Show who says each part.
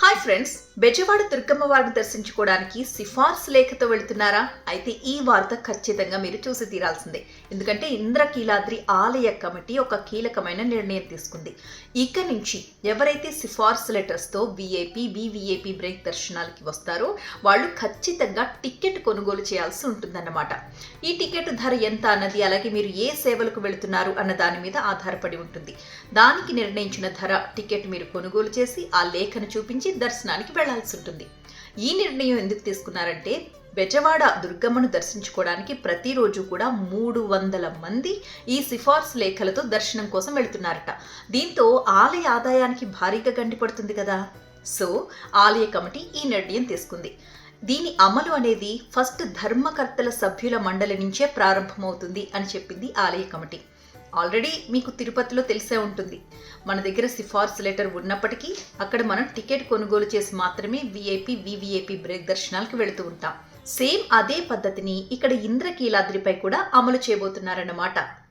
Speaker 1: Hi friends, Bezawada Durgamma వారిని దర్శించుకోవడానికి సిఫార్సు లేఖతో వెళుతున్నారా? అయితే ఈ వార్త ఖచ్చితంగా మీరు చూసి తీరాల్సిందే. ఎందుకంటే ఇంద్రకీలాద్రి ఆలయ కమిటీ ఒక కీలకమైన నిర్ణయం తీసుకుంది. ఇక నుంచి ఎవరైతే సిఫార్సు లెటర్స్తో విఐపి, వివిఐపి బ్రేక్ దర్శనాలకి వస్తారో వాళ్ళు ఖచ్చితంగా టికెట్ కొనుగోలు చేయాల్సి ఉంటుందన్నమాట. ఈ టికెట్ ధర ఎంత అన్నది, అలాగే మీరు ఏ సేవలకు వెళుతున్నారు అన్న దాని మీద ఆధారపడి ఉంటుంది. దానికి నిర్ణయించిన ధర టికెట్ మీరు కొనుగోలు చేసి ఆ లేఖను చూపించి దర్శనానికి వెళ్లాల్సి ఉంటుంది. ఈ నిర్ణయం ఎందుకు తీసుకున్నారంటే, బెజవాడ దుర్గమ్మను దర్శించుకోవడానికి ప్రతిరోజు కూడా 300 మంది ఈ సిఫార్సు లేఖలతో దర్శనం కోసం వెళుతున్నారట. దీంతో ఆలయ ఆదాయానికి భారీగా గండిపడుతుంది కదా. సో ఆలయ కమిటీ ఈ నిర్ణయం తీసుకుంది. దీని అమలు అనేది ఫస్ట్ ధర్మకర్తల సభ్యుల మండలి నుంచే ప్రారంభమవుతుంది అని చెప్పింది ఆలయ కమిటీ. ఆల్రెడీ మీకు తిరుపతిలో తెలిసే ఉంటుంది, మన దగ్గర సిఫార్సు లెటర్ ఉన్నప్పటికీ అక్కడ మనం టికెట్ కొనుగోలు చేసి మాత్రమే విఐపి, వివిఐపి బ్రేక్ దర్శనాలకు వెళుతూ ఉంటాం. సేమ్ అదే పద్ధతిని ఇక్కడ ఇంద్రకీలాద్రిపై కూడా అమలు చేయబోతున్నారన్నమాట.